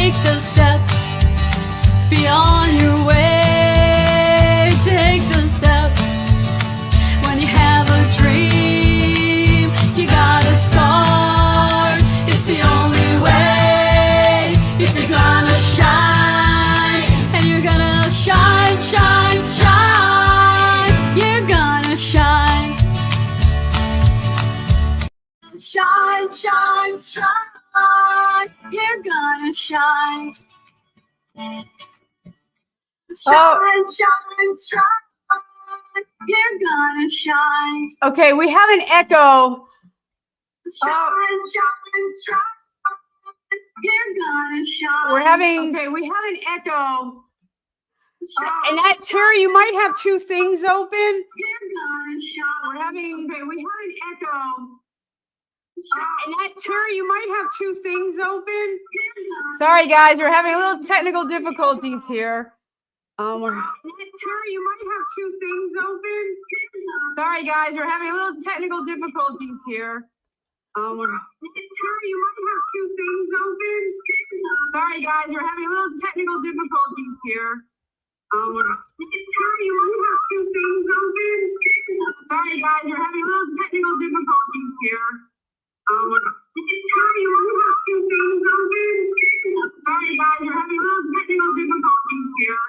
take those steps. Be on your way. Take those steps. When you have a dream, you gotta start. It's the only way. If you're gonna shine, and you're gonna shine, shine, shine. You're gonna shine. Shine, shine, shine. You're gonna shine. Shine, shine, shine. You're gonna shine. Okay, we have an echo. Shine, shine, shine. You're gonna shine. We have an echo. And that, Terry, you might have two things open. You're gonna shine. We have an echo. And that, Terry, you might have two things open. Sorry, guys, we're having a little technical difficulties here. Terry, you might have two things open. Sorry, guys, we're having a little technical difficulties here. Terry, you might have two things open. Sorry, guys, we're having a little technical difficulties here. Terry, you might have two things open. Sorry, guys, we're having a little technical difficulties here. Terry, you might have two things open. Sorry, guys, we're having a little technical difficulties here.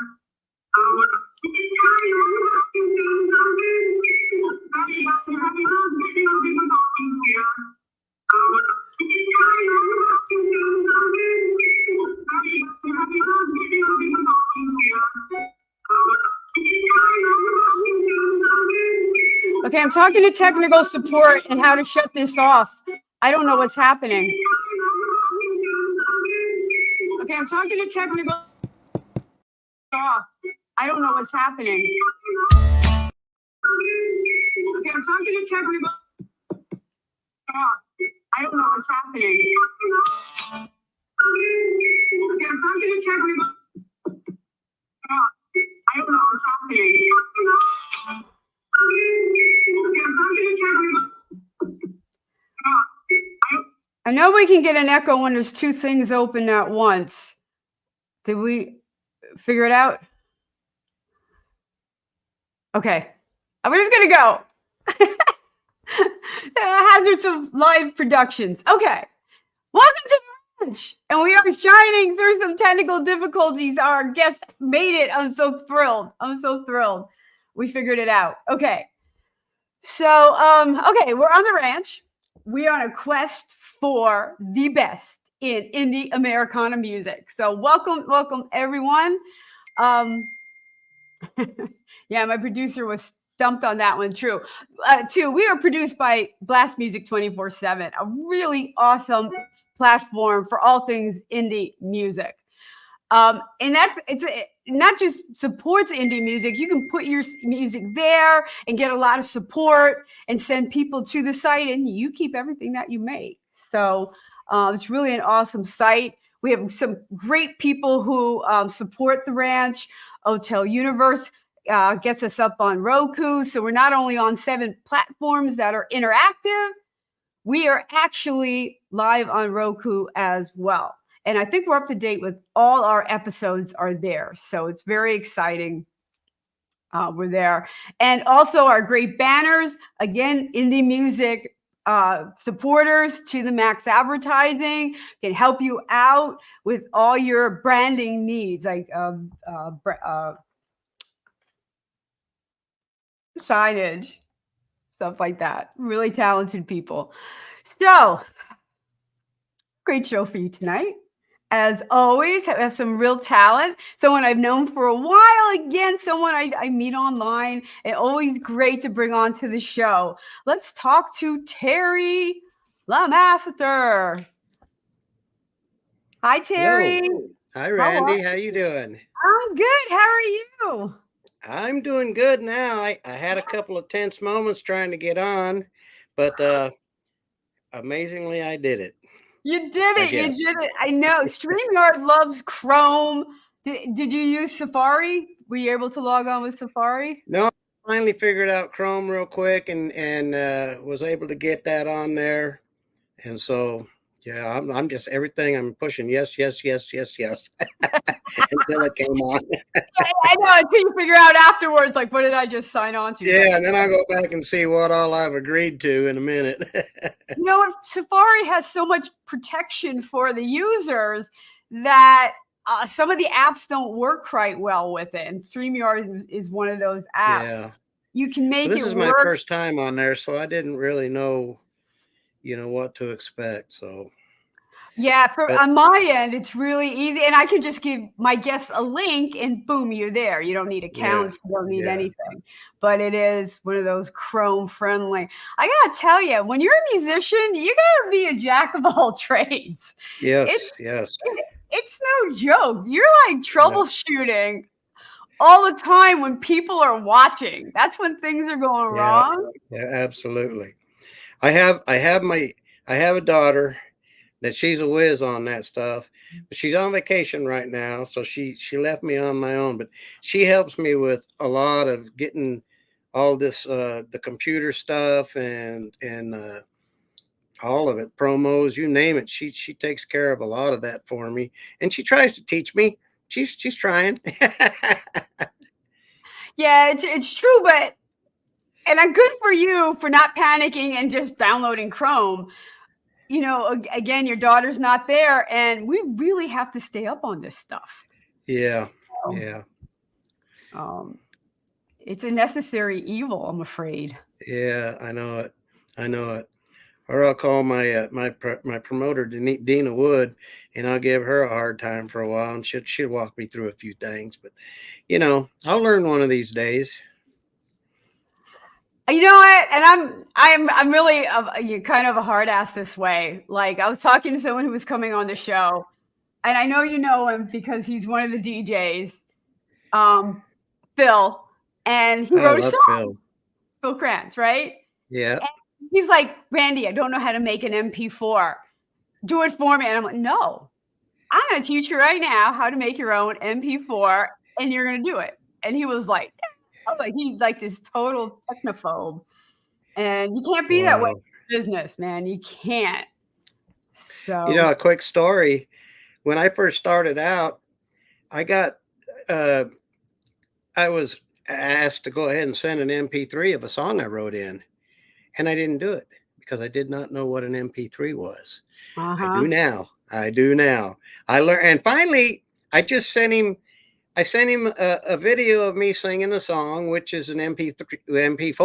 Terry, you might have two things open. Sorry, guys, we're having a little technical difficulties here. Terry, you might have two things open. Sorry, guys, we're having a little technical difficulties here. Okay, I'm talking to technical support and how to shut this off. I don't know what's happening. Okay, I'm talking to technical off. I don't know what's happening. Okay, I'm talking to technical off. I don't know what's happening. Okay, I'm talking to technical off. I don't know what's happening. Okay, I'm talking to technical off. I know we can get an echo when there's two things open at once. Did we figure it out? Okay, I'm just gonna go. Hazards of live productions. Okay, welcome to the ranch, and we are shining through some technical difficulties. Our guest made it. I'm so thrilled. We figured it out. Okay, so okay, we're on the ranch. We're on a quest for the best in indie Americana music. So welcome everyone. Yeah, my producer was stumped on that one. True. Too, we are produced by Blast Music 24/7, a really awesome platform for all things indie music. And it's not just supports indie music. You can put your music there and get a lot of support and send people to the site, and you keep everything that you make. So it's really an awesome site. We have some great people who support the ranch. Hotel Universe gets us up on Roku. So we're not only on 7 platforms that are interactive, we are actually live on Roku as well. And I think we're up to date with all our episodes are there. So it's very exciting. We're there. And also our great banners, again, indie music supporters to the max advertising can help you out with all your branding needs, like signage, stuff like that. Really talented people. So great show for you tonight. As always, I have some real talent. Someone I've known for a while. Again, someone I meet online. And always great to bring on to the show. Let's talk to Terry LeMaster. Hi, Terry. Hello. Hi, Randie. How you doing? I'm good. How are you? I'm doing good now. I had a couple of tense moments trying to get on, but amazingly, I did it. You did it. You did it. I know. StreamYard loves Chrome. Did you use Safari? Were you able to log on with Safari? No, I finally figured out Chrome real quick and was able to get that on there. And so Yeah, I'm just everything. I'm pushing yes, yes, yes, yes, yes until it came on. I know, until you figure out afterwards, like, what did I just sign on to? Yeah, and then I'll go back and see what all I've agreed to in a minute. You know what? Safari has so much protection for the users that some of the apps don't work quite well with it. And StreamYard is one of those apps. Yeah. You can Well, make this it is my work. first time on there, so I didn't really know, what to expect. So, Yeah, but on my end, it's really easy. And I can just give my guests a link and boom, you're there. You don't need yeah, accounts, you don't need yeah, anything. But it is one of those Chrome friendly. I gotta tell you, when you're a musician, you gotta be a jack of all trades. It, yes, yes, it's no joke. You're like yeah, troubleshooting all the time when people are watching. That's when things are going yeah, wrong. yeah, absolutely. I have a daughter that she's a whiz on that stuff, but she's on vacation right now, so she left me on my own. But she helps me with a lot of getting all this the computer stuff and all of it, promos, you name it. She takes care of a lot of that for me, and she tries to teach me. She's trying. Yeah, it's true, but and I'm good for you for not panicking and just downloading Chrome. You know, again, your daughter's not there, and we really have to stay up on this stuff. Yeah, So, yeah, um, it's a necessary evil, I'm afraid. yeah. I know it. I know it. Or I'll call my promoter, Dina Wood, and I'll give her a hard time for a while, and she'll walk me through a few things. But I'll learn one of these days. You know what? And I'm really kind of a hard ass this way. Like I was talking to someone who was coming on the show, and I know you know him because he's one of the DJs, Phil, and he I wrote a love song, Phil. Phil Krantz, right? Yeah, And he's like, Randie, I don't know how to make an MP4. Do it for me. And I'm like, no, I'm going to teach you right now how to make your own MP4, and you're going to do it. And he was like, he's like this total technophobe. And you can't be that way wow. in business, man. You can't. So, A quick story. When I first started out, I got uh, I was asked to go ahead and send an MP3 of a song I wrote in, and I didn't do it because I did not know what an MP3 was. I uh-huh. do now. I do now. I learned, and finally, I just sent him. I sent him a video of me singing a song, which is an MP3, MP4.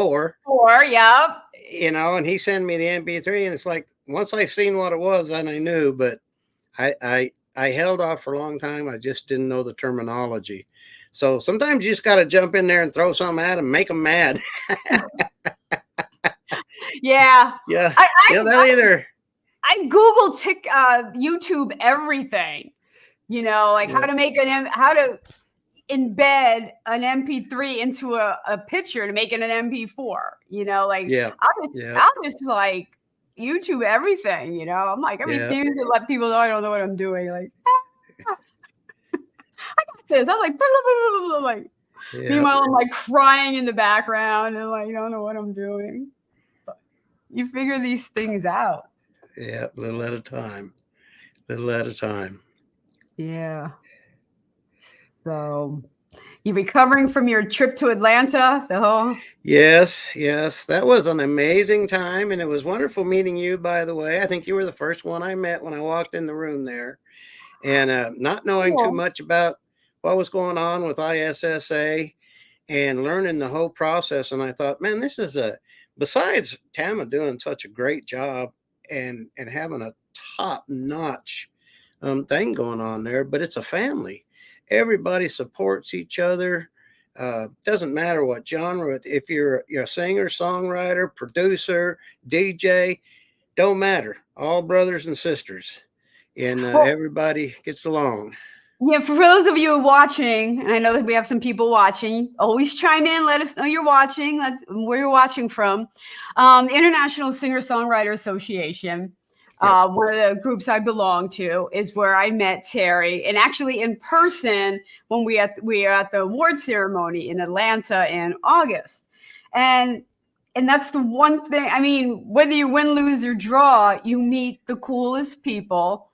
Or, yeah. And he sent me the MP3, and it's like once I seen what it was, then I knew. But I held off for a long time. I just didn't know the terminology. So sometimes you just got to jump in there and throw something at them, make them mad. Yeah. Yeah, I, yeah, I, they'll either. I Google YouTube everything, like Yeah, how to embed an MP3 into a picture to make it an MP4, like yeah, I'll just, yeah, I'll just like YouTube everything, I'm like, I yeah, refuse to let people know I don't know what I'm doing. Like, I got this. I'm like, blah, blah, blah, blah, blah, like, yeah, meanwhile, I'm like crying in the background and like, I don't know what I'm doing. But you figure these things out. yeah. Little at a time. Little at a time. Yeah. So you recovering from your trip to Atlanta? The whole Yes, yes. That was an amazing time, and it was wonderful meeting you, by the way. I think you were the first one I met when I walked in the room there. And not knowing too cool. much about what was going on with ISSA and learning the whole process. And I thought, man, this is besides Tama doing such a great job and having a top notch thing going on there, but it's a family. Everybody supports each other. Doesn't matter what genre. If you're a singer, songwriter, producer, DJ, don't matter. All brothers and sisters, and Well, everybody gets along. yeah, for those of you watching, and I know that we have some people watching, always chime in. Let us know you're watching, where you're watching from. The International Singer-Songwriter Association, Yes. one of the groups I belong to, is where I met Terry, and actually in person when we are at the award ceremony in Atlanta in August. And And that's the one thing. I mean, whether you win, lose, or draw, you meet the coolest people.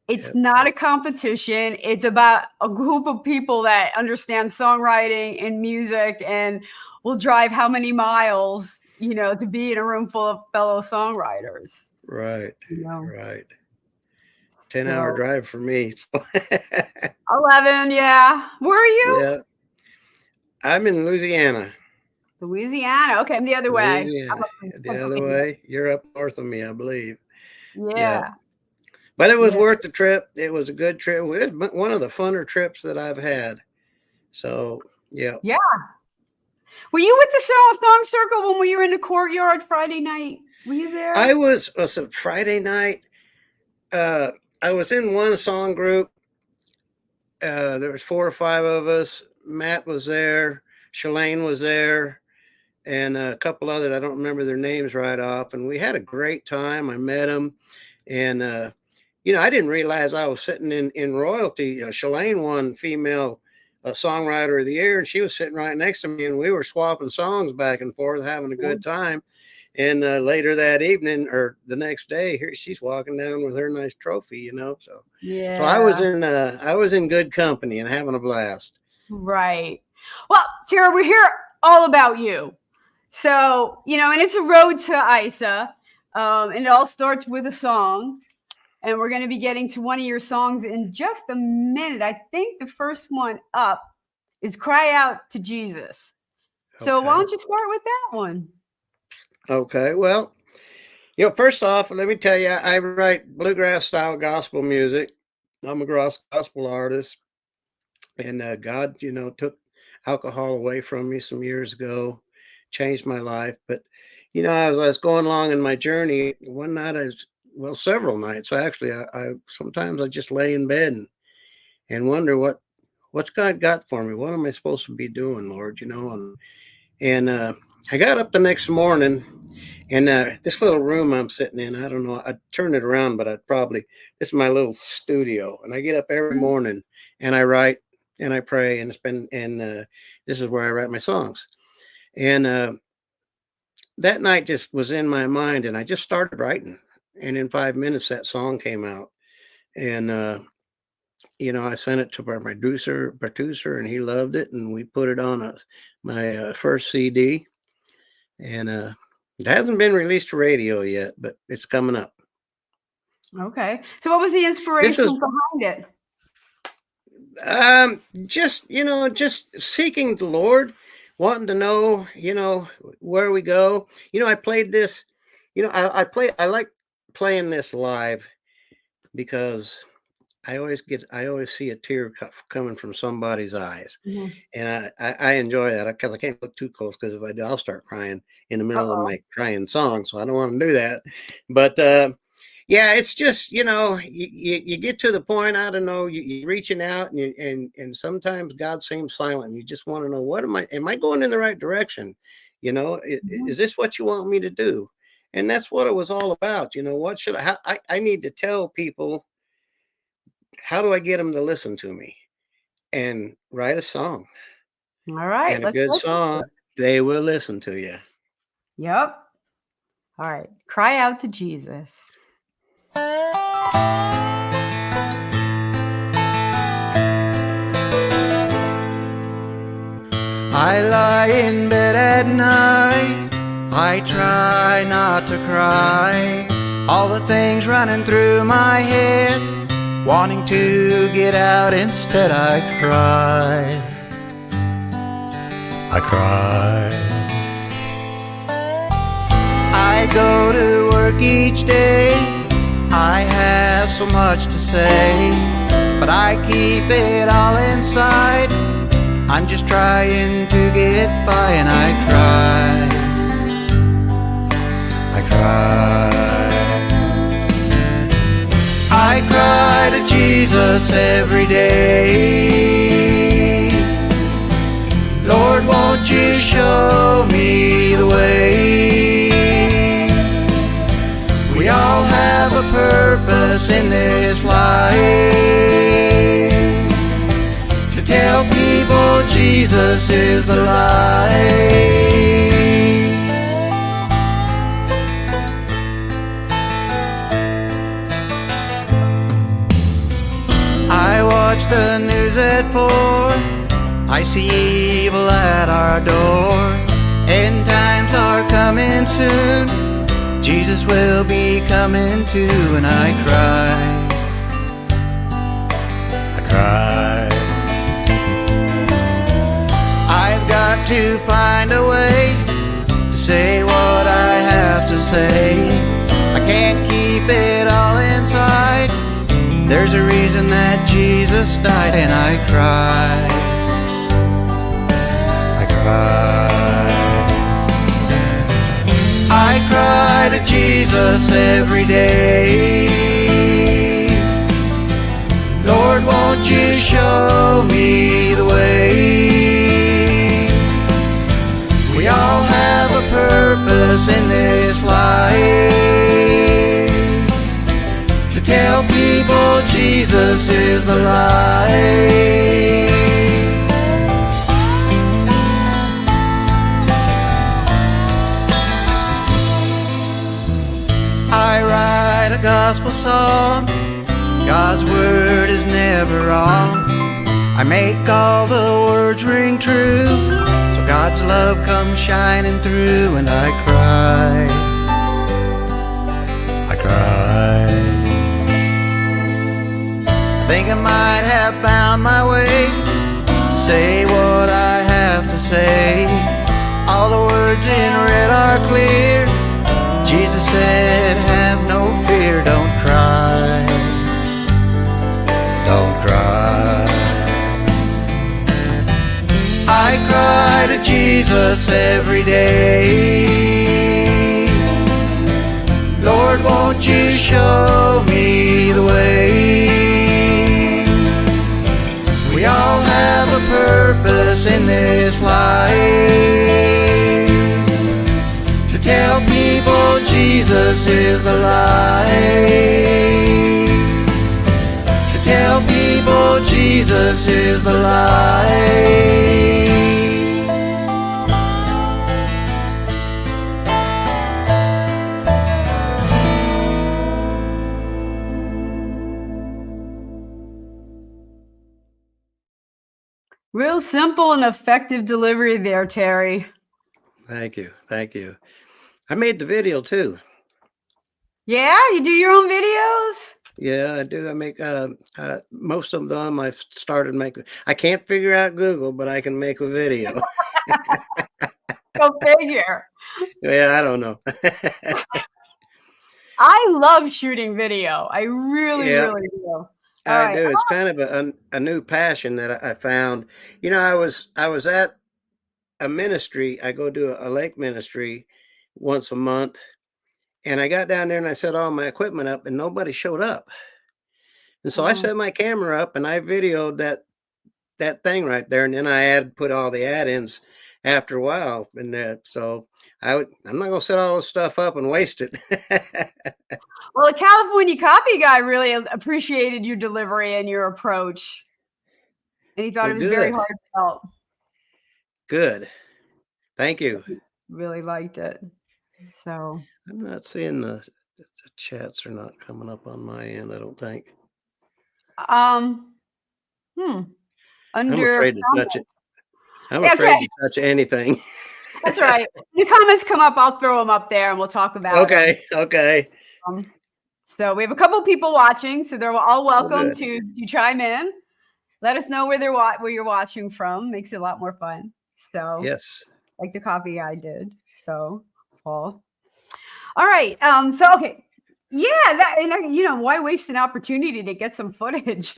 It's not a competition. It's about a group of people that understand songwriting and music and will drive how many miles, to be in a room full of fellow songwriters. Right. You Right. 10-hour drive for me. 11, yeah. Where are you? Yeah. I'm in Louisiana. Louisiana. Okay, I'm the other way. Louisiana. The other way. You're up north of me, I believe. Yeah. But it was worth the trip. It was a good trip. It was one of the funner trips that I've had. So, yeah. Yeah. Were you with the Song Circle when we were in the courtyard Friday night? Were you there? I was Friday night. I was in one song group. There was 4 or 5 of us. Matt was there. Shalane was there. And a couple others. I don't remember their names right off. And we had a great time. I met them. And, I didn't realize I was sitting in royalty. Shalane won female songwriter of the year, and she was sitting right next to me, and we were swapping songs back and forth, having a good time. And later that evening or the next day, here she's walking down with her nice trophy, So yeah. So I was in good company and having a blast. Right. Well, Tara, we're here all about you. So, and it's a road to ISA. And it all starts with a song. And we're going to be getting to one of your songs in just a minute. I think the first one up is Cry Out to Jesus. So why don't you start with that one? Okay. Well, first off, let me tell you, I write bluegrass style gospel music. I'm a gospel artist. And God, took alcohol away from me some years ago, changed my life. But, as I was going along in my journey, one night several nights actually, I sometimes I just lay in bed and wonder what's God got for me? What am I supposed to be doing, Lord? And I got up the next morning, and this little room I'm sitting in, I don't know, I'd turn it around, but this is my little studio, and I get up every morning and I write and I pray, and this is where I write my songs. And that night just was in my mind, and I just started writing. And in 5 minutes, that song came out. And, I sent it to my producer, and he loved it. And we put it on my first CD. And it hasn't been released to radio yet, but it's coming up. Okay. So what was the inspiration behind it? Just seeking the Lord, wanting to know, where we go. I played this, I like playing this live because I always see a tear coming from somebody's eyes. Mm-hmm. And I enjoy that because I can't look too close, because if I do, I'll start crying in the middle of my crying song. So I don't want to do that. But it's just, you get to the point, I don't know, you're reaching out and sometimes God seems silent. You just want to know, am I going in the right direction? Is this what you want me to do? And that's what it was all about. What should I need to tell people, how do I get them to listen to me? And write a song. All right. And a good song, they will listen to you. Yep. All right. Cry out to Jesus. I lie in bed at night, I try not to cry. All the things running through my head, wanting to get out, instead I cry. I cry. I go to work each day, I have so much to say, but I keep it all inside. I'm just trying to get by, and I cry. I cry. I cry to Jesus every day. Lord, won't you show me the way? We all have a purpose in this life, to tell people Jesus is the light. watch the news at 4, I see evil at our door. End times are coming soon. Jesus will be coming too, and I cry. I cry. I've got to find a way to say what I have to say. I can't keep it all inside. There's a reason that Jesus died, and I cry. I cry. I cry to Jesus every day. Lord, won't you show me the way? We all have a purpose in this life, to tell people Jesus is the light. I write a gospel song. God's word is never wrong. I make all the words ring true, so God's love comes shining through, and I cry. I cry. I think I might have found my way to say what I have to say. All the words in red are clear. Jesus said, have no fear, don't cry. Don't cry. I cry to Jesus every day. Lord, won't you show me the way? We all have a purpose in this life, to tell people Jesus is the light. To tell people Jesus is the light. Real simple and effective delivery there, Terry. Thank you. Thank you. I made the video too. Yeah, you do your own videos? Yeah, I do. I make most of them I've started making. I can't figure out Google, but I can make a video. Go figure. Yeah, I don't know. I love shooting video. I really, Yeah. really do. All I right. do. It's kind of a new passion that I found. You know, I was at a ministry. I go to a lake ministry once a month, and I got down there and I set all my equipment up, and nobody showed up. And so I set my camera up and I videoed that thing right there, and then I put all the add-ins after a while, and so I'm not gonna set all this stuff up and waste it. Well, the California Copy Guy really appreciated your delivery and your approach, and he thought Well, it was very good. heartfelt. Good. Thank you. Really liked it. So I'm not seeing the chats are not coming up on my end, I don't think. I'm I'm under afraid to touch it. I'm Okay. afraid to touch anything. That's right. When the comments come up, I'll throw them up there and we'll talk about Okay. Okay. them. So we have a couple people watching, so they're all welcome good. to chime in. Let us know where you're watching from. Makes it a lot more fun. So Yes. like the Copy Guy did. So Paul. All right. So okay. Yeah, why waste an opportunity to get some footage?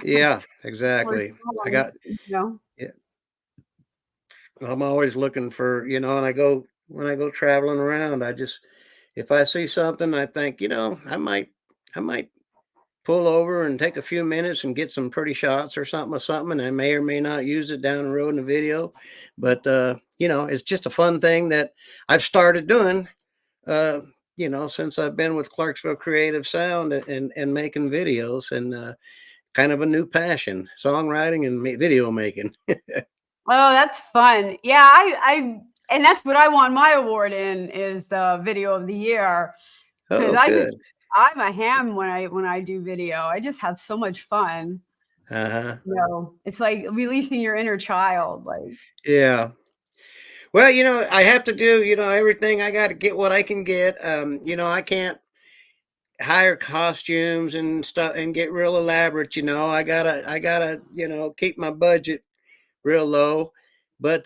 Yeah, exactly. I got, yeah. I'm always looking for, and when I go traveling around, if I see something, I think, I might pull over and take a few minutes and get some pretty shots or something, and I may or may not use it down the road in a video, but it's just a fun thing that I've started doing, since I've been with Clarksville Creative Sound and making videos, and kind of a new passion, songwriting and video making. Oh, that's fun. Yeah, and that's what I won my award in, is video of the year. Oh, good. I'm a ham when I do video. I just have so much fun. Uh-huh. It's like releasing your inner child. Like, Yeah. Well, I have to do, everything. I got to get what I can get. I can't hire costumes and stuff and get real elaborate. I gotta, keep my budget real low. But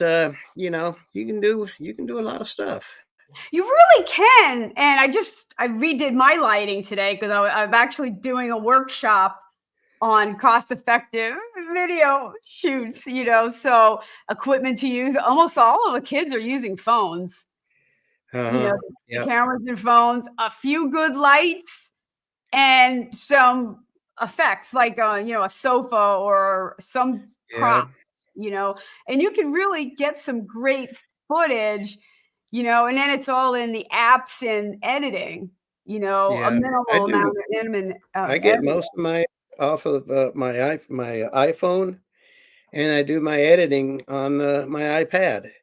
you can do a lot of stuff. you really can. And I redid my lighting today because I'm actually doing a workshop on cost effective video shoots, so equipment to use. Almost all of the kids are using phones, you Uh-huh. know, the Yep. cameras and phones, a few good lights, and some effects like, a sofa or some Yeah. prop, you know, and you can really get some great footage, and then it's all in the apps and editing, a Yeah. I minimal amount do. of minimum I get editing. most of my off of my iPhone, and I do my editing on my iPad. And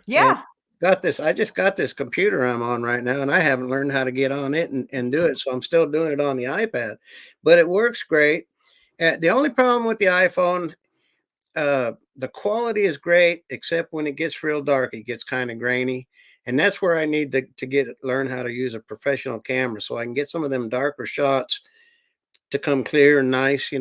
Yeah. I just got this computer I'm on right now, and I haven't learned how to get on it and do it. So I'm still doing it on the iPad, but it works great. The only problem with the iPhone, the quality is great, except when it gets real dark, it gets kind of grainy. And that's where I need to learn how to use a professional camera so I can get some of them darker shots to come clear and nice. There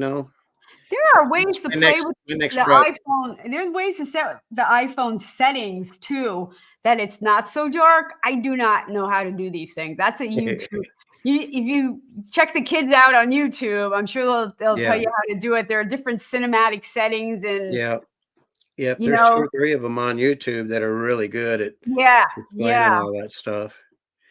are ways That's to my play next with my next the project. iPhone. There's ways to set the iPhone settings too, that it's not so dark. I do not know how to do these things. That's a YouTube. If you check the kids out on YouTube, I'm sure they'll tell Yeah, you how to do it. There are different cinematic settings, and yeah, yep. you There's two know, or three of them on YouTube that are really good at yeah, explaining yeah. all that stuff.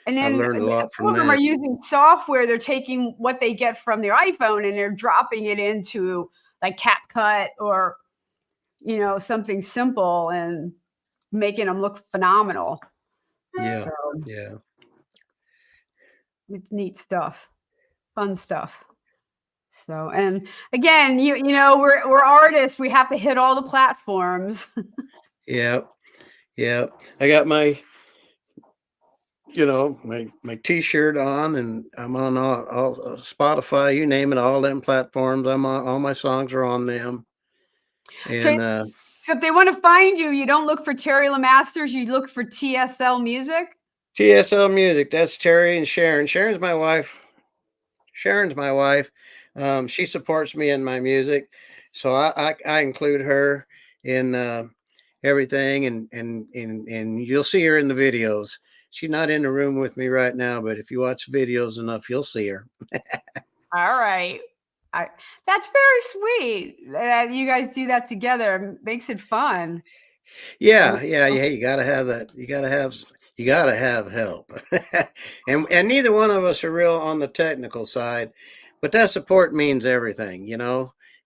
And I've then learned a lot some from of them are that. using software. They're taking what they get from their iPhone and they're dropping it into like CapCut or something simple and making them look phenomenal. Yeah, So yeah, it's neat stuff, fun stuff. So, and again, we're artists. We have to hit all the platforms. yeah, yeah. I got my T-shirt on, and I'm on all Spotify, you name it, all them platforms. I'm on. All my songs are on them, So, and so if they want to find you, you don't look for Terry LeMasters. You look for TSL Music. TSL Music. That's Terry and Sharon. Sharon's my wife. Sharon's my wife. She supports me in my music, so I include her in everything, and you'll see her in the videos. She's not in the room with me right now, but if you watch videos enough, you'll see her. All right. I, that's very sweet that you guys do that together. Makes it fun. Yeah, yeah, yeah. You gotta have that. You gotta have help, and neither one of us are real on the technical side, but that support means everything.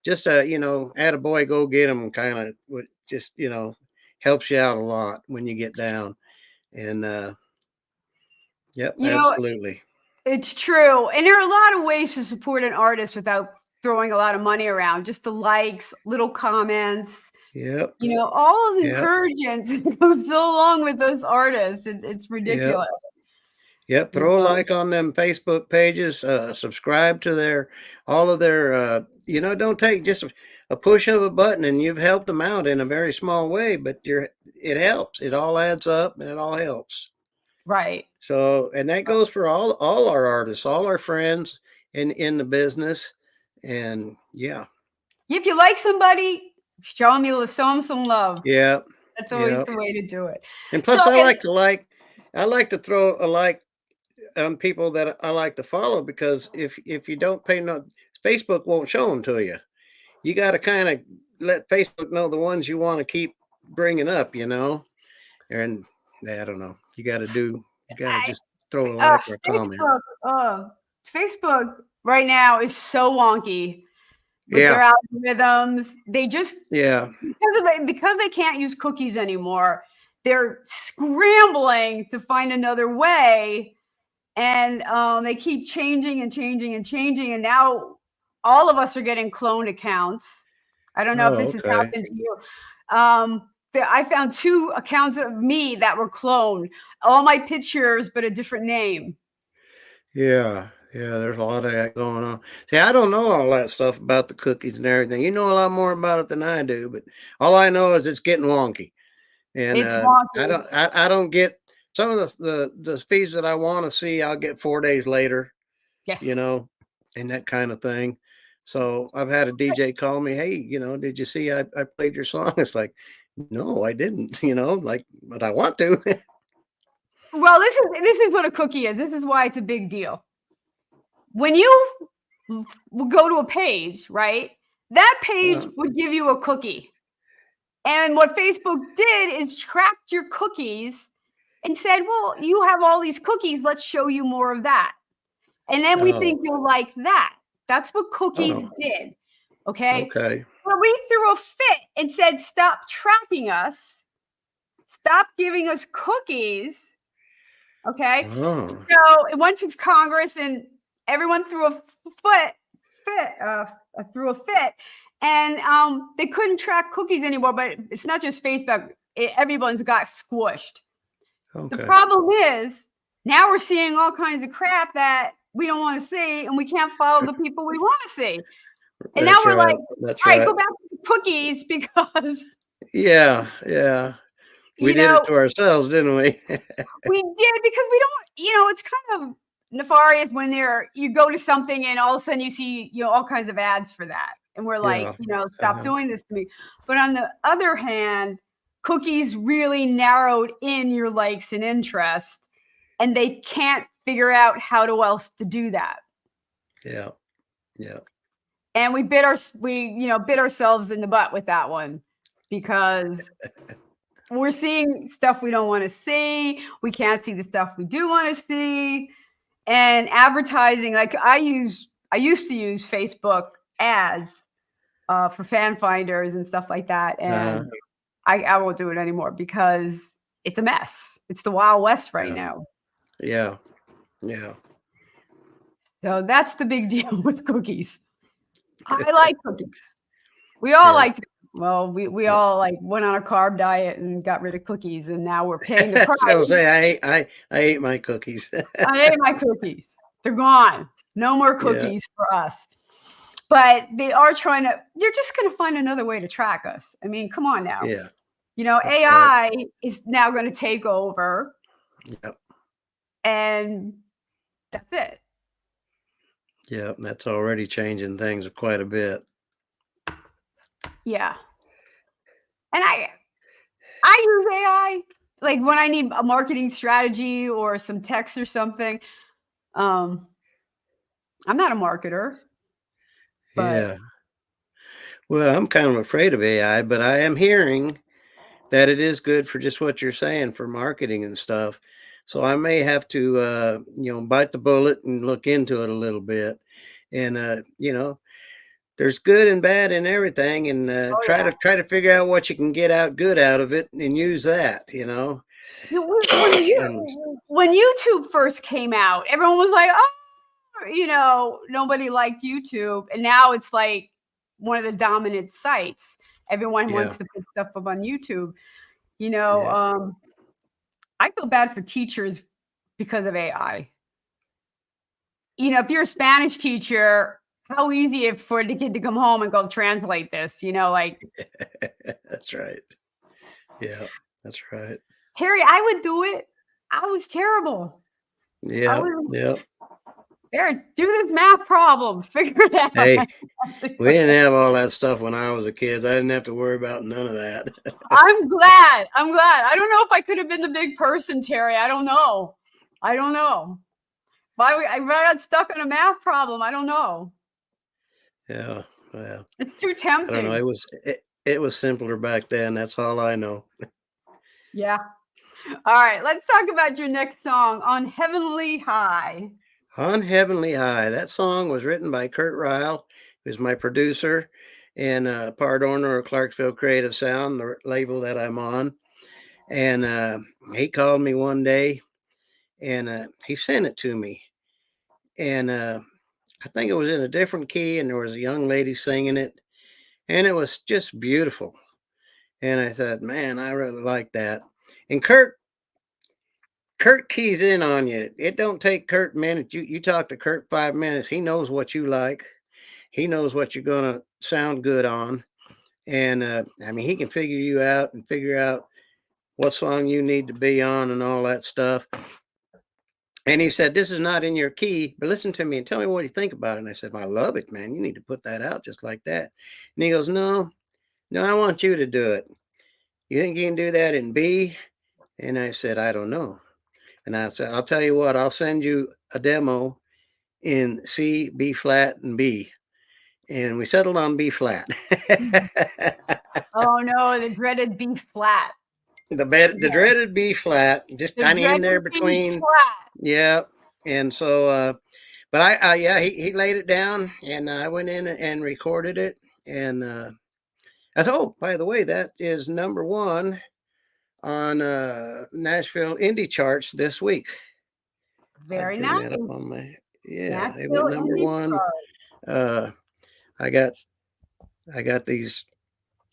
Just add a boy, go get him, kind of, just helps you out a lot when you get down. And yep, You know, absolutely. it's true. And there are a lot of ways to support an artist without throwing a lot of money around. Just the likes, little comments, Yep, all those yep, encouragements go so long with those artists. It's yep. ridiculous. Yep, You throw a know? like on them Facebook pages, subscribe to all of their, don't take just a push of a button and you've helped them out in a very small way, but it helps. It all adds up and it all helps. Right. So, and that goes for all our artists, all our friends in the business. And yeah, If you like somebody, show them some love. yeah, That's always yeah. the way to do it. And So, plus and I like to throw a like on people that I like to follow, because if you don't pay no, Facebook won't show them to you. You got to kind of let Facebook know the ones you want to keep bringing up. And I don't know. You got to I, just throw a like or a comment. Facebook, Facebook right now is so wonky with their Yeah, algorithms. They just yeah. because they can't use cookies anymore, they're scrambling to find another way, and they keep changing and changing and changing. And now all of us are getting cloned accounts. I don't know if Oh, this has okay. happened to you. I found 2 accounts of me that were cloned, all my pictures, but a different name. Yeah, Yeah, there's a lot of that going on. See, I don't know all that stuff about the cookies and everything. You know a lot more about it than I do, but all I know is it's getting wonky. And It's I wonky. don't I don't get some of the feeds that I want to see. I'll get 4 days later, you Yes. know, and that kind of thing. So I've had a DJ call me, hey, did you see I played your song? It's like, no, I didn't, like, but I want to. Well, this is what a cookie is. This is why it's a big deal. When you will go to a page, right? That page Yeah. would give you a cookie. And what Facebook did is tracked your cookies and said, well, you have all these cookies. Let's show you more of that. And then we Oh, think you'll like that. That's what cookies oh, did. Okay. okay. But we threw a fit and said, stop tracking us. Stop giving us cookies. Okay. Oh, So it went to Congress and everyone threw a fit. And they couldn't track cookies anymore, but it's not just Facebook. Everyone's got squished. The okay. problem is now we're seeing all kinds of crap that we don't want to see, and we can't follow the people we want to see. And now That's we're like, right. That's all right, right. go back to the cookies because, Yeah, yeah. We you did it know, to ourselves, didn't we? we did because we don't, it's kind of nefarious when you go to something and all of a sudden you see, all kinds of ads for that. And we're like, Yeah. stop doing this to me. But on the other hand, cookies really narrowed in your likes and interest, and they can't figure out how else to do that. Yeah. Yeah. And we bit ourselves in the butt with that one because we're seeing stuff we don't want to see. We can't see the stuff we do want to see. And advertising, like I used to use Facebook ads for fan finders and stuff like that. And I won't do it anymore because it's a mess. It's the Wild West right now. Yeah. Yeah. So that's the big deal with cookies. I like cookies. We all like to. Well, we all like went on a carb diet and got rid of cookies, and now we're paying the price. I will say I ate my cookies. I ate my cookies. They're gone. No more cookies for us. But they're just going to find another way to track us. I mean, come on now. Yeah. AI is now going to take over. Yep. And that's it. Yeah, that's already changing things quite a bit. Yeah. And I use AI like when I need a marketing strategy or some text or something. I'm not a marketer. But Yeah. Well, I'm kind of afraid of AI, but I am hearing that it is good for just what you're saying for marketing and stuff. So I may have to, bite the bullet and look into it a little bit. And, there's good and bad in everything, and try to figure out what you can get good out of it and use that, When YouTube first came out, everyone was like, oh, nobody liked YouTube. And now it's like one of the dominant sites. Everyone wants to put stuff up on YouTube. I feel bad for teachers because of AI. If you're a Spanish teacher, how easy it for the kid to come home and go translate this, like. That's right. Yeah, that's right. Harry, I would do it. I was terrible. Yeah, yeah. Harry, do this math problem. Figure it out. Hey, we didn't have all that stuff when I was a kid. I didn't have to worry about none of that. I'm glad. I don't know if I could have been the big person, Terry. I don't know. If I got stuck on a math problem, I don't know. Yeah, well, it's too tempting. I don't know. It was simpler back then. That's all I know. Yeah. All right. Let's talk about your next song, On Heavenly High. On Heavenly High. That song was written by Kurt Ryle, who's my producer and part owner of Clarksville Creative Sound, the label that I'm on. And he called me one day and he sent it to me. And I think it was in a different key, and there was a young lady singing it, and it was just beautiful. And I thought, man, I really like that. And Kurt Kurt keys in on you. It don't take Kurt minutes. You talk to Kurt 5 minutes. He knows what you like. He knows what you're gonna sound good on. And I mean, he can figure you out and figure out what song you need to be on and all that stuff. And he said, "This is not in your key, but listen to me and tell me what you think about it." And I said, "Well, I love it, man. You need to put that out just like that." And he goes, "No, no, I want you to do it. You think you can do that in B?" And I said, "I don't know." And I said, "I'll tell you what, I'll send you a demo in C, B flat, and B." And we settled on B flat. Oh no, the dreaded B flat. The dreaded B flat, just kind of in there dreaded B between. flat. Yeah. And so, but yeah, he laid it down, and I went in and recorded it. And I thought, oh, by the way, that is #1 on Nashville indie charts this week. Very I'd bring nice. that up on my, yeah, it Nashville went indie #1. I got these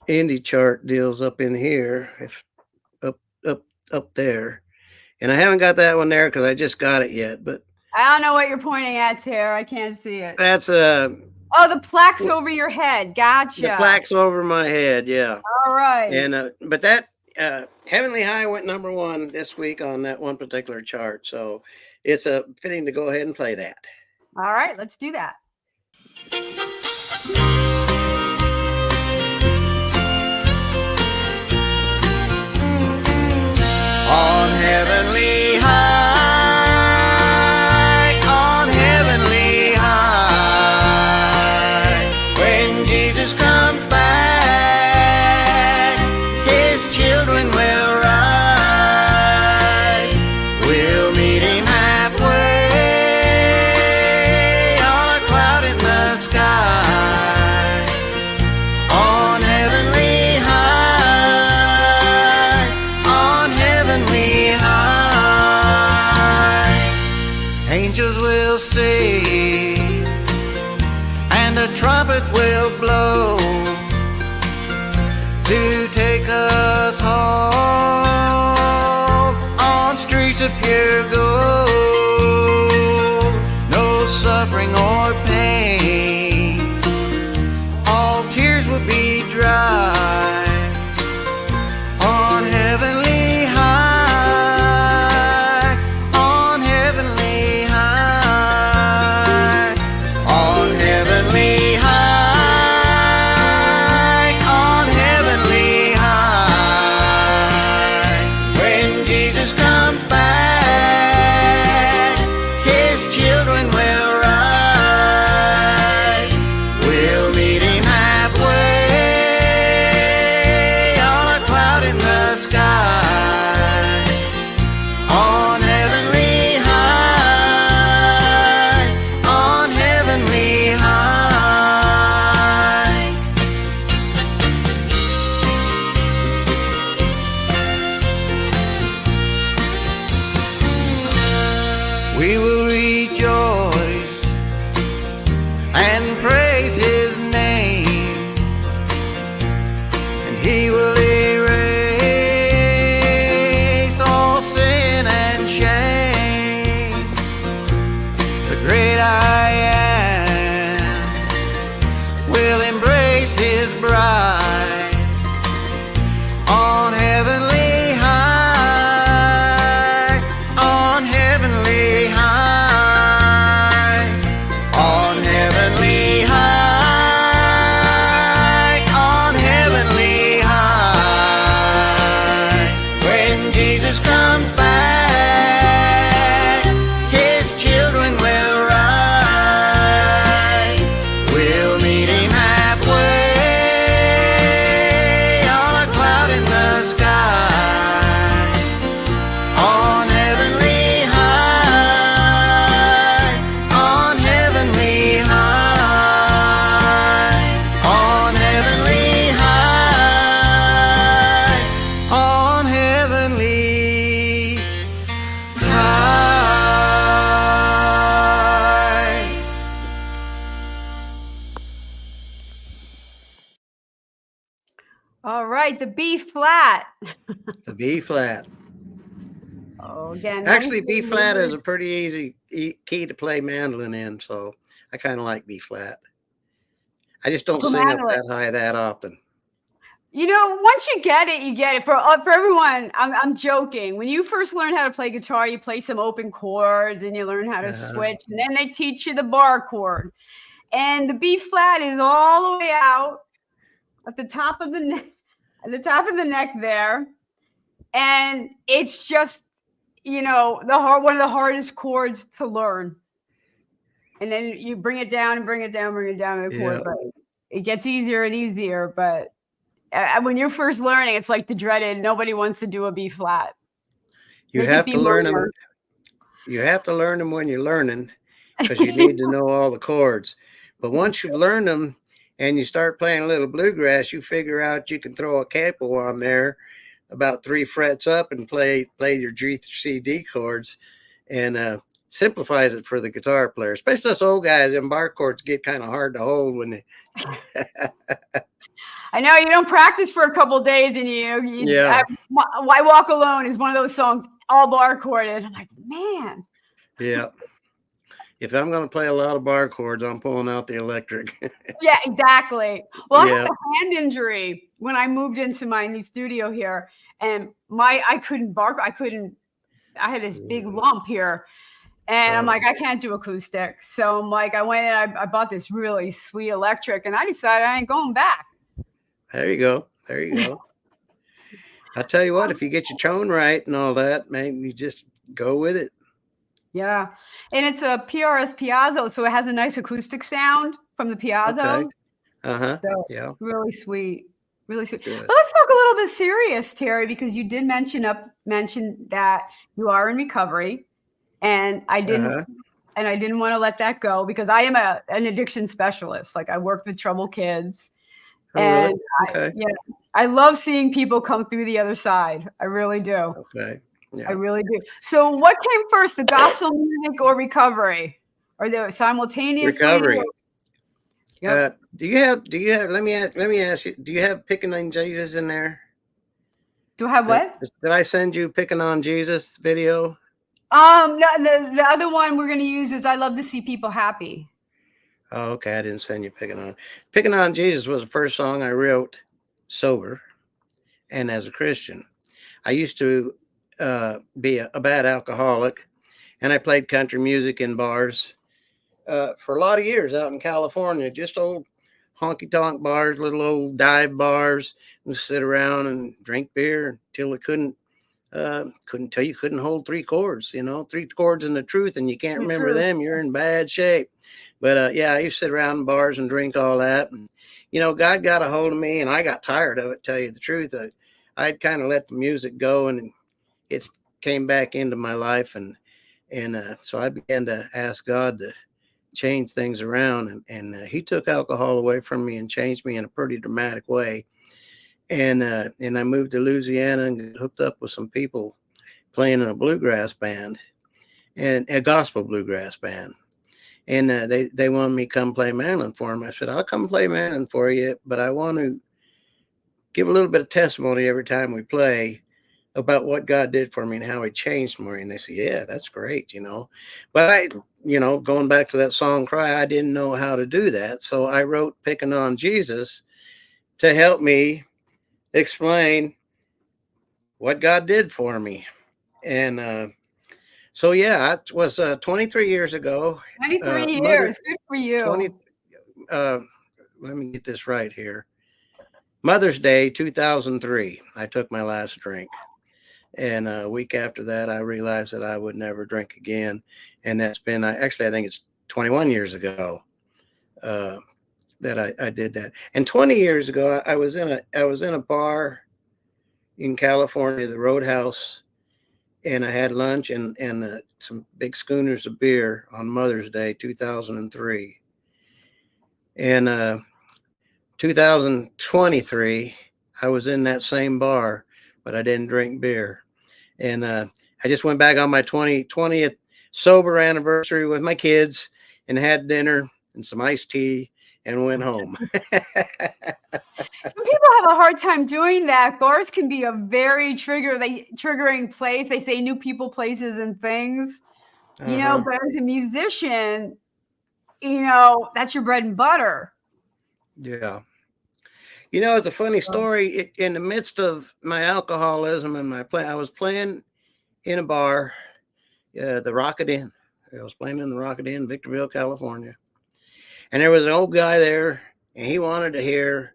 indie chart deals up in here, if up there, and I haven't got that one there because I just got it yet. But I don't know what you're pointing at, Tara. I can't see it. that's Oh, the plaque's over your head. Gotcha. the plaque's over my head. Yeah. All right. And but that Heavenly High went #1 this week on that one particular chart, so it's fitting to go ahead and play that. All right, let's do that. On heavenly high, on heavenly high, when Jesus comes back, his children will rise. We'll meet him halfway on a cloud in the sky. On heavenly high, on heavenly high, angels will sing, and a trumpet will blow to take us home on streets of pure gold. No suffering or pain, all tears will be dry. On heavenly high, on heavenly high, on heavenly high, on heavenly high. When Jesus comes back, his children will rise. We'll meet him halfway on a cloud in the sky. On heavenly high, on heavenly high. We will rejoice and praise his name, and he will erase all sin and shame. The great I am will embrace his bride. On heavenly high, on heavenly high, on heavenly high, on heavenly high. When Jesus comes back, his children will rise. We'll meet him halfway on a cloud in the sky. On heavenly high, on heavenly high, on heavenly high, on heavenly high. All right, the B flat. The B flat. Oh, again, Actually, B 19 flat is years. a pretty easy key to play mandolin in, so I kind of like B flat. I just don't For sing up mandolin. that high that often. You know, once you get it, you get it. For everyone, I'm joking. When you first learn how to play guitar, you play some open chords and you learn how to Uh, switch, and then they teach you the bar chord. And the B flat is all the way out at the top of the neck, at the top of the neck there. And it's just, you know, one of the hardest chords to learn. And then you bring it down and bring it down, bring it down to the yeah, chord, but it gets easier and easier. But when you're first learning, it's like the dreaded. Nobody wants to do a B flat. you Make it have B to learn them. minor. You have to learn them when you're learning because you need to know all the chords. But once you've learned them and you start playing a little bluegrass, you figure out you can throw a capo on there about 3 frets up and play your G, C, D chords, and simplifies it for the guitar player. Especially us old guys, them bar chords get kind of hard to hold when they. I know you don't practice for a couple days, and Yeah, Why Walk Alone is one of those songs, all bar chorded. I'm like, man. yeah. If I'm going to play a lot of bar chords, I'm pulling out the electric. Yeah, exactly. Well, I Yeah. had a hand injury when I moved into my new studio here, and I couldn't bark. I had this big lump here, and I'm like, I can't do acoustic. So I'm like, I went and I bought this really sweet electric, and I decided I ain't going back. There you go. There you go. I tell you what, if you get your tone right and all that, man, you just go with it. Yeah, and it's a PRS Piazzo, so it has a nice acoustic sound from the Piazzo. Okay. Uh-huh. So Yeah. really sweet, really sweet. Good. But let's talk a little bit serious, Terry, because you did mention that you are in recovery, and I didn't Uh-huh. want to let that go because I am an addiction specialist. Like I work with troubled kids, Oh, and really? Okay. I love seeing people come through the other side. I really do. Okay. I Yeah. really do. So what came first, the gospel music or recovery? Are they simultaneously? Recovery. Yep. Do you have, let me ask you, do you have Picking on Jesus in there? Do I have what? Did I send you Picking on Jesus video? No, the other one we're going to use is I love to see people happy. Oh, okay. I didn't send you Picking on Jesus was the first song I wrote sober and as a Christian. I used to be a bad alcoholic, and I played country music in bars for a lot of years out in California, just old honky tonk bars, little old dive bars, and sit around and drink beer until it couldn't tell you couldn't hold 3 chords, 3 chords in the truth, and you can't The remember truth. them, you're in bad shape. But yeah, I used to sit around in bars and drink all that. And, God got a hold of me, and I got tired of it, tell you the truth. I'd kind of let the music go, and it came back into my life. And so I began to ask God to change things around. And he took alcohol away from me and changed me in a pretty dramatic way. And I moved to Louisiana and hooked up with some people playing in a bluegrass band and a gospel bluegrass band. And they wanted me to come play mandolin for them. I said, I'll come play mandolin for you, but I want to give a little bit of testimony every time we play about what God did for me and how he changed me. And they said, yeah, that's great, But I, going back to that song Cry, I didn't know how to do that. So I wrote Picking on Jesus to help me explain what God did for me. And so, yeah, it was 23 years ago. 23 years. Good for you. 20. Let me get this right here. Mother's Day, 2003, I took my last drink. And a week after that, I realized that I would never drink again. And that's been, I think it's 21 years ago that I did that. And 20 years ago, I was in a bar in California, the Roadhouse, and I had lunch and some big schooners of beer on Mother's Day, 2003. And 2023, I was in that same bar, but I didn't drink beer. And I just went back on my 20th sober anniversary with my kids and had dinner and some iced tea and went home. Some people have a hard time doing that. Bars can be a very triggering place. They say new people, places, and things. But as a musician, that's your bread and butter. Yeah. It's a funny story. In the midst of my alcoholism and my play, I was playing in a bar, the Rocket Inn. I was playing in the Rocket Inn, Victorville, California. And there was an old guy there, and he wanted to hear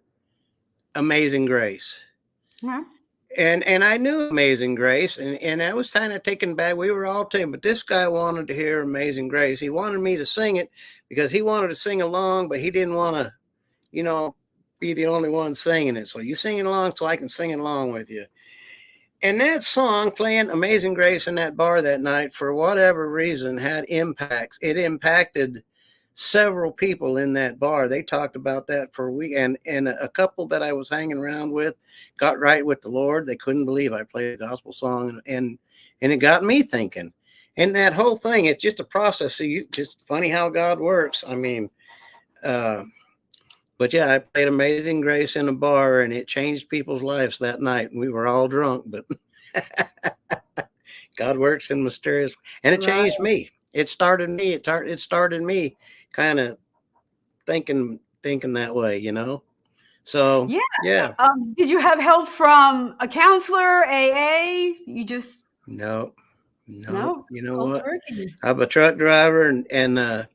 Amazing Grace. Yeah. And I knew Amazing Grace, and I was kind of taken back. We were all taken, but this guy wanted to hear Amazing Grace. He wanted me to sing it because he wanted to sing along, but he didn't want to, be the only one singing it. So you singing along so I can sing along with you. And that song, playing Amazing Grace in that bar that night, for whatever reason, had impacts. It impacted several people in that bar. They talked about that for a week. And a couple that I was hanging around with got right with the Lord. They couldn't believe I played a gospel song. And it got me thinking. And that whole thing, it's just a process. So just funny how God works. I mean, but yeah, I played Amazing Grace in a bar, and it changed people's lives that night. We were all drunk, but God works in mysterious, and it changed me. It started me. It started me kind of thinking that way, So yeah. Did you have help from a counselor, AA? You just no. No. You know what? Turkey. I'm a truck driver, and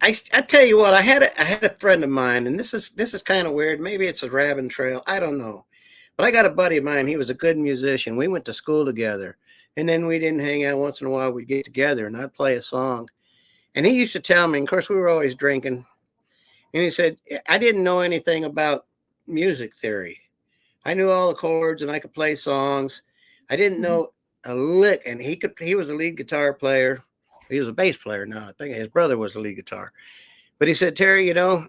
I tell you what, I had a friend of mine, and this is kind of weird. Maybe it's a rabbit trail. I don't know. But I got a buddy of mine. He was a good musician. We went to school together, and then we didn't hang out. Once in a while. We'd get together, and I'd play a song. And he used to tell me, of course, we were always drinking. And he said, I didn't know anything about music theory. I knew all the chords, and I could play songs. I didn't know a lick. And he was a lead guitar player. He was a bass player now. I think his brother was the lead guitar. But he said, Terry, I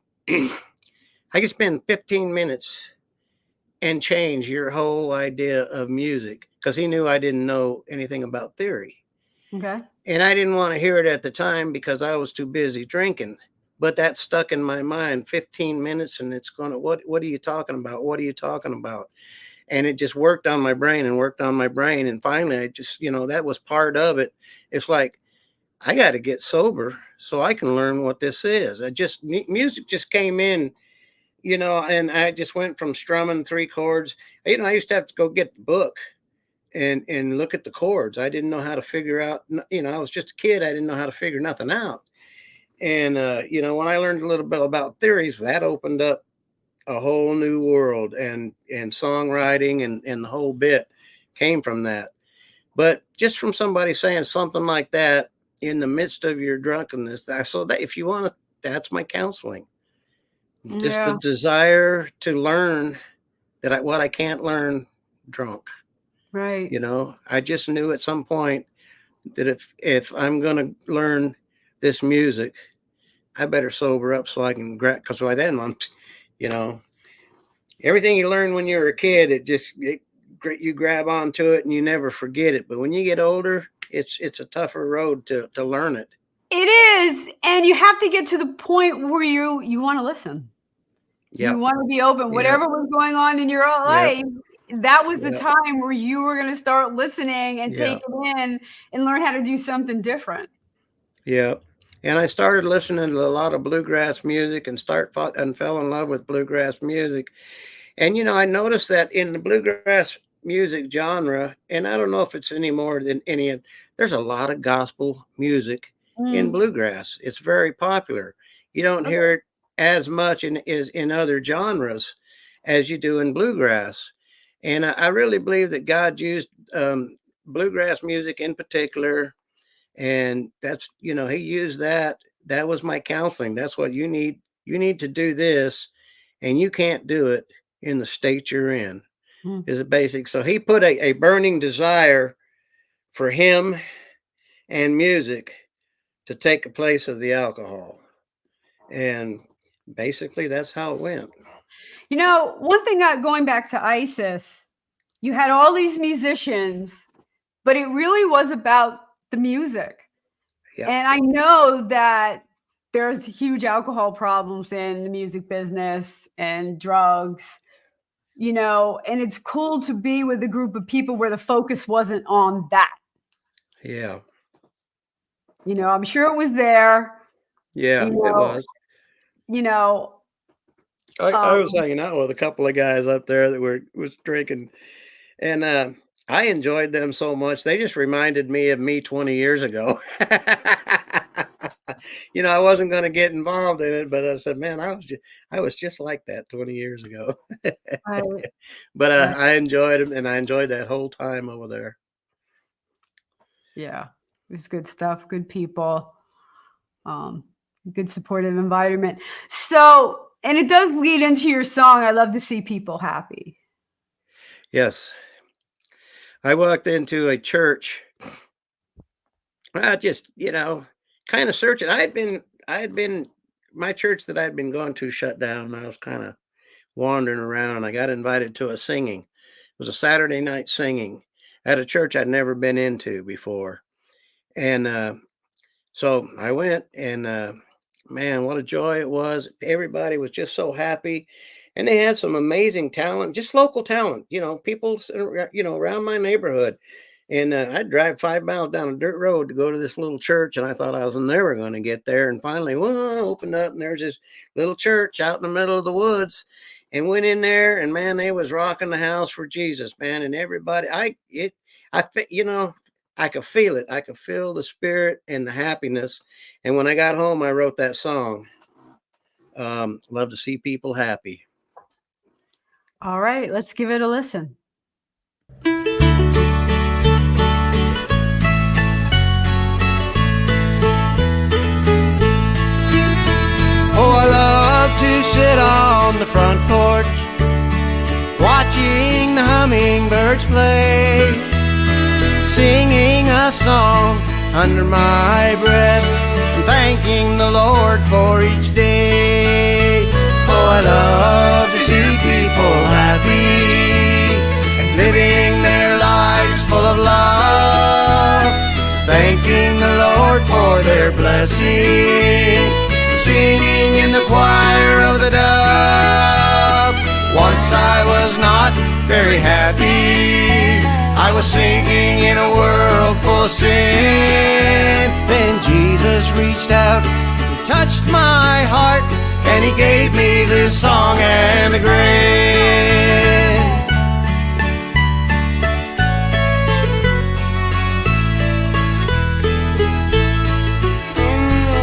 could spend 15 minutes and change your whole idea of music, because he knew I didn't know anything about theory. Okay. And I didn't want to hear it at the time because I was too busy drinking. But that stuck in my mind, 15 minutes, and it's going to, what are you talking about? What are you talking about? And it just worked on my brain and worked on my brain. And finally, I just, that was part of it. It's like, I got to get sober so I can learn what this is. Music just came in, and I just went from strumming 3 chords. I used to have to go get the book and look at the chords. I didn't know how to figure out, I was just a kid. I didn't know how to figure nothing out. And, when I learned a little bit about theories, that opened up a whole new world, and songwriting and the whole bit came from that. But just from somebody saying something like that in the midst of your drunkenness, so that if you want to, that's my counseling. Just the desire to learn what I can't learn drunk. Right. I just knew at some point that if I'm going to learn this music, I better sober up so I can because by then I'm, everything you learn when you're a kid, you grab onto it and you never forget it. But when you get older, it's a tougher road to learn it. It is, and you have to get to the point where you want to listen. Yep. You want to be open. Whatever was going on in your life, that was the time where you were going to start listening and take it in and learn how to do something different. Yeah. And I started listening to a lot of bluegrass music and fell in love with bluegrass music. And, I noticed that in the bluegrass music genre, and I don't know if it's any more than any, there's a lot of gospel music in bluegrass. It's very popular. You don't hear it as much in other genres as you do in bluegrass. And I really believe that God used bluegrass music in particular. And that's, he used that. That was my counseling. That's what you need. You need to do this, and you can't do it in the state you're in. Is a basic. So he put a burning desire for him and music to take the place of the alcohol. And basically that's how it went. One thing, going back to ISIS, you had all these musicians, but it really was about the music. Yep. And I know that there's huge alcohol problems in the music business and drugs, and it's cool to be with a group of people where the focus wasn't on that. Yeah. I'm sure it was there. Yeah, it was. I was hanging out with a couple of guys up there that was drinking, and I enjoyed them so much. They just reminded me of me 20 years ago. I wasn't going to get involved in it, but I said, man, I was just like that 20 years ago. Right. But I enjoyed it, and I enjoyed that whole time over there. Yeah, it was good stuff, good people, good supportive environment. So, and it does lead into your song, I Love to See People Happy. Yes. I walked into a church. I just, kind of searching. I had been, my church that I'd been going to shut down, and I was kind of wandering around, and I got invited to a singing. It was a Saturday night singing at a church I'd never been into before. And so I went, and man, what a joy it was. Everybody was just so happy. And they had some amazing talent, just local talent, people, around my neighborhood. And I'd drive 5 miles down a dirt road to go to this little church. And I thought I was never going to get there. And finally, I opened up, and there's this little church out in the middle of the woods, and went in there, and man, they was rocking the house for Jesus, man. And everybody, I could feel it. I could feel the spirit and the happiness. And when I got home, I wrote that song, Love to See People Happy. All right, let's give it a listen. Oh, I love to sit on the front porch, watching the hummingbirds play, singing a song under my breath, and thanking the Lord for each day. Oh, I love to see people happy and living their lives full of love, thanking the Lord for their blessings, singing in the choir of the dove. Once I was not very happy, I was sinking in a world full of sin. Then Jesus reached out and touched my heart, and He gave me this song and a grin.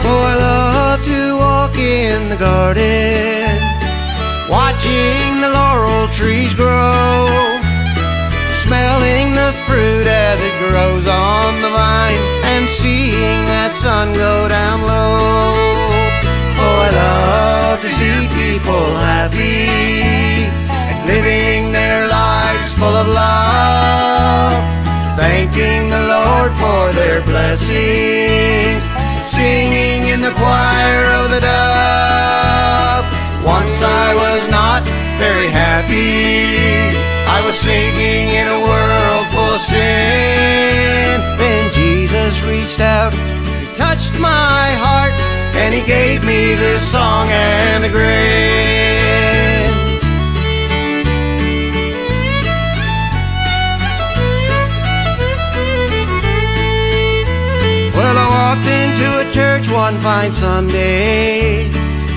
Oh, I love to walk in the garden, watching the laurel trees grow, smelling the fruit as it grows on the vine, and seeing that sun go down low. Oh, I love to see people happy and living their lives full of love, thanking the Lord for their blessings, singing in the choir of the dove. Once I was not very happy, I was sinking in a world full of sin. Then Jesus reached out, He touched my heart, and He gave me this song and a grin. Well, I walked into a church one fine Sunday,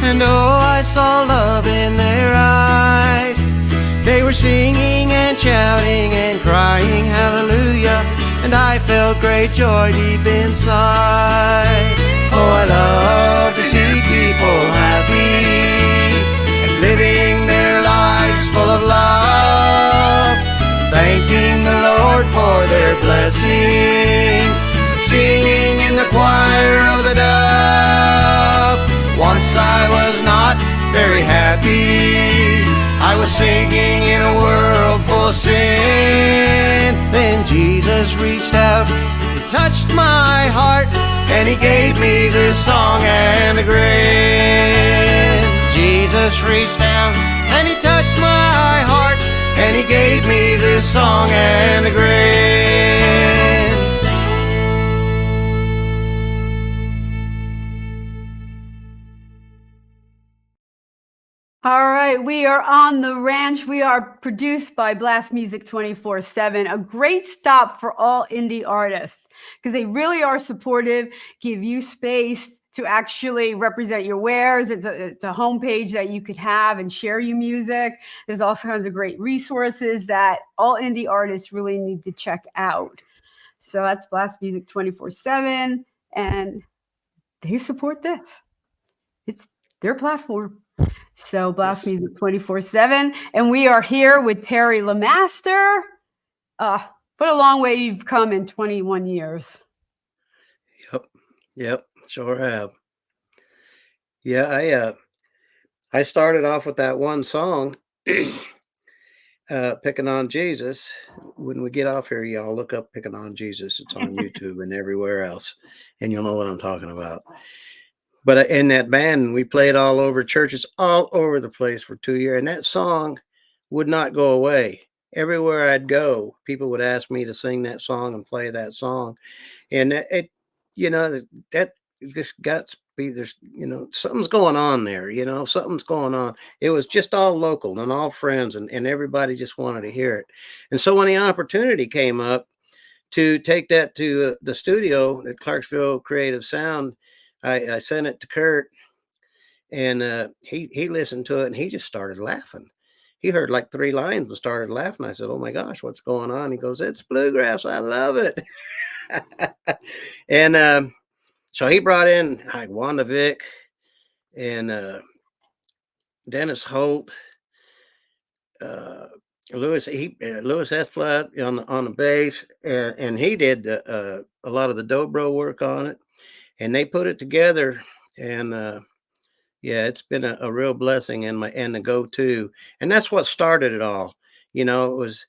and oh, I saw love in their eyes. They were singing and shouting and crying hallelujah, and I felt great joy deep inside. Oh, I love to see people happy and living their lives full of love, thanking the Lord for their blessings, singing in the choir of the dove. Once I was not very happy, I was sinking in a world full of sin. Then Jesus reached out, He touched my heart, and He gave me this song and a grin. Jesus reached down and He touched my heart, and He gave me this song and a grin. All right, we are on the ranch. We are produced by Blast Music 24/7, a great stop for all indie artists because they really are supportive, give you space to actually represent your wares. It's a homepage that you could have and share your music. There's all kinds of great resources that all indie artists really need to check out. So that's Blast Music 24/7, and they support this. It's their platform. So Blast Yes. Music 24/7. And we are here with Terry LeMaster. What a long way you've come in 21 years. Yep, sure have. Yeah, I started off with that one song, Picking on Jesus. When we get off here, y'all look up Picking on Jesus. It's on YouTube and everywhere else, and you'll know what I'm talking about. But in that band, we played all over churches, all over the place for 2 years, and that song would not go away. Everywhere I'd go, people would ask me to sing that song and play that song, and it, that just got to be there's something's going on there. Something's going on. It was just all local and all friends, and everybody just wanted to hear it. And so when the opportunity came up to take that to the studio at Clarksville Creative Sound, I sent it to Kurt, and he listened to it, and he just started laughing. He heard like 3 lines and started laughing. I said, "Oh my gosh, what's going on?" He goes, "It's bluegrass. I love it." And so he brought in like Wanda Vick and Dennis Holt, uh, Lewis Esflat on the bass, and he did a lot of the dobro work on it, and they put it together. And yeah, it's been a real blessing and the go-to, and that's what started it all. It was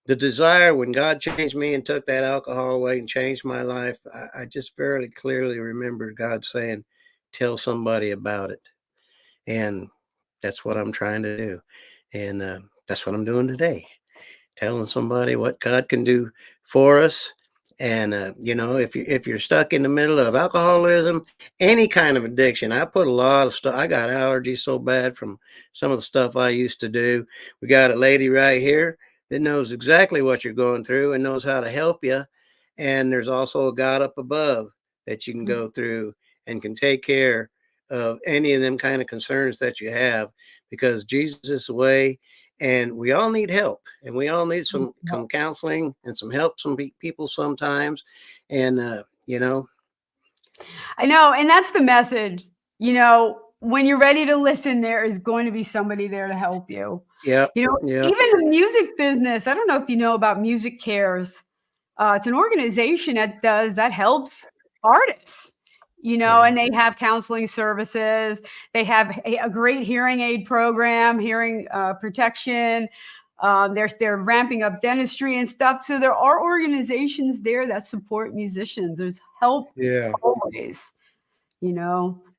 the desire when God changed me and took that alcohol away and changed my life. I just very clearly remember God saying, "Tell somebody about it," and that's what I'm trying to do, and that's what I'm doing today, telling somebody what God can do for us. And if you're stuck in the middle of alcoholism, any kind of addiction, I put a lot of stuff. I got allergies so bad from some of the stuff I used to do. We got a lady right here that knows exactly what you're going through and knows how to help you. And there's also a God up above that you can go through and can take care of any of them kind of concerns that you have, because Jesus is the way. And we all need help, and we all need some counseling and some help from people sometimes. And I know, and that's the message. When you're ready to listen, there is going to be somebody there to help you. yeah, Even the music business, I don't know if you know about Music Cares. It's an organization that helps artists, and they have counseling services. They have a great hearing aid program, hearing protection. They're ramping up dentistry and stuff. So there are organizations there that support musicians. There's help always.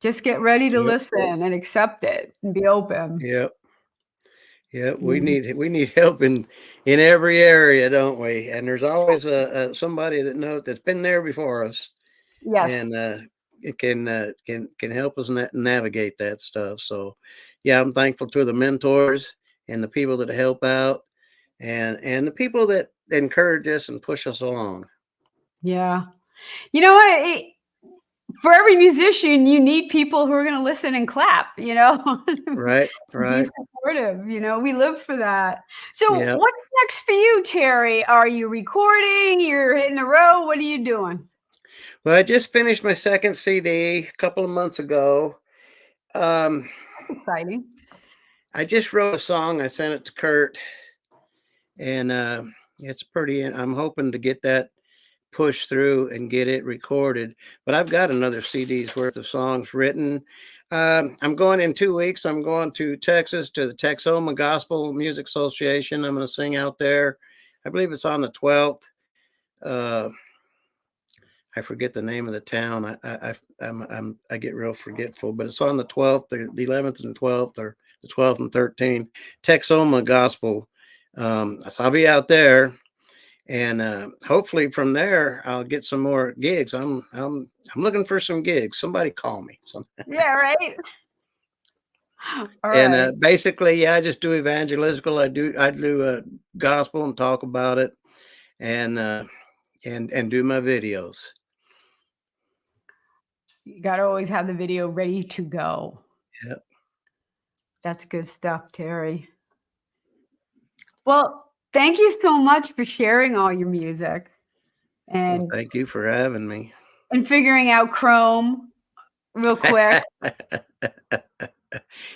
Just get ready to listen and accept it and be open. Yeah, we need help in every area, don't we? And there's always somebody that's been there before us, Yes. and it can help us navigate that stuff. So, yeah, I'm thankful to the mentors and the people that help out, and the people that encourage us and push us along. Yeah. You know what? For every musician, you need people who are going to listen and clap, Right. Be supportive, we live for that. So Yeah. what's next for you, Terry? Are you recording? You're hitting the road? What are you doing? Well, I just finished my second CD a couple of months ago. That's exciting. I just wrote a song. I sent it to Kurt, and it's pretty. I'm hoping to get that push through and get it recorded. But I've got another CD's worth of songs written. I'm going in 2 weeks. I'm going to Texas to the Texoma Gospel Music Association. I'm going to sing out there. I believe it's on the 12th. I forget the name of the town. I get real forgetful, but it's on the 12th, the 11th and 12th, or the 12th and 13th. Texoma Gospel. So I'll be out there. And hopefully from there I'll get some more gigs. I'm looking for some gigs. Somebody call me. Yeah, right. All And right. basically, yeah, I just do evangelistical. I do gospel and talk about it, and do my videos. You got to always have the video ready to go. Yep. That's good stuff, Terry. Well, thank you so much for sharing all your music Well, and thank you for having me. figuring out Chrome real quick.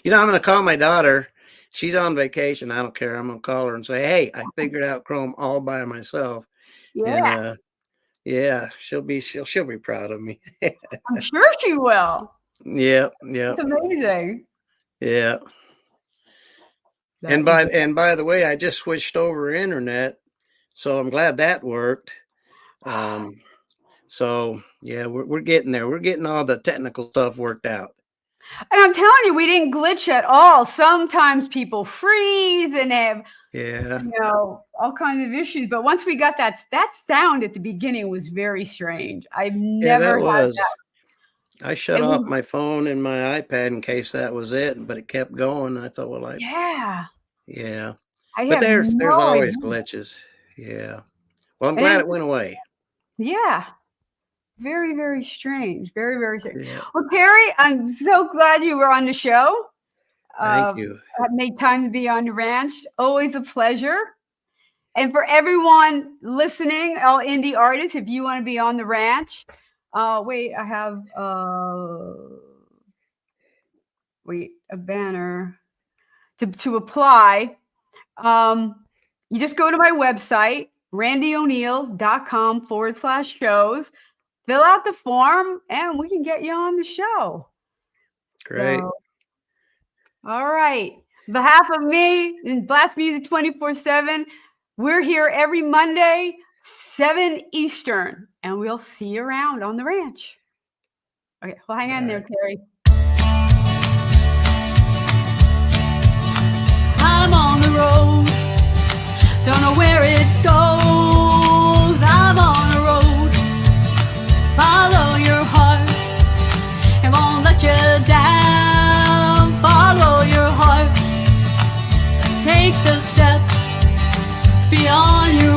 You know, I'm going to call my daughter. She's on vacation. I don't care. I'm going to call her and say, "Hey, I figured out Chrome all by myself." Yeah, And yeah, she'll be proud of me. I'm sure she will. Yep, It's yep, amazing. yeah. That And is- by the way, I just switched over internet, so I'm glad that worked. So yeah, we're getting there. We're getting all the technical stuff worked out. And I'm telling you, we didn't glitch at all. Sometimes people freeze and have, Yeah, all kinds of issues. But once we got that sound at the beginning was very strange. I've yeah, never that had was. that. I shut It off was, my phone and my iPad in case that was it, but it kept going. I thought, well, yeah, yeah. I But have there's no idea. always glitches. Yeah. Well, I'm And glad it's, it went away. yeah, very, very strange. Very, very strange. Yeah. Well, Terry, I'm so glad you were on the show. Thank you. I made time to be on the ranch. Always a pleasure. And for everyone listening, all indie artists, if you want to be on the ranch, wait, I have a banner to apply. You just go to my website, randieoneal.com/shows, fill out the form, and we can get you on the show. Great. So, all right. On behalf of me and Blast Music 24/7, we're here every Monday, 7 Eastern, and we'll see you around on the ranch. Okay, well, hang on there, Terry. I'm on the road, don't know where it goes. I'm on the road, follow your heart, it won't let you down. Follow your heart, take the steps beyond your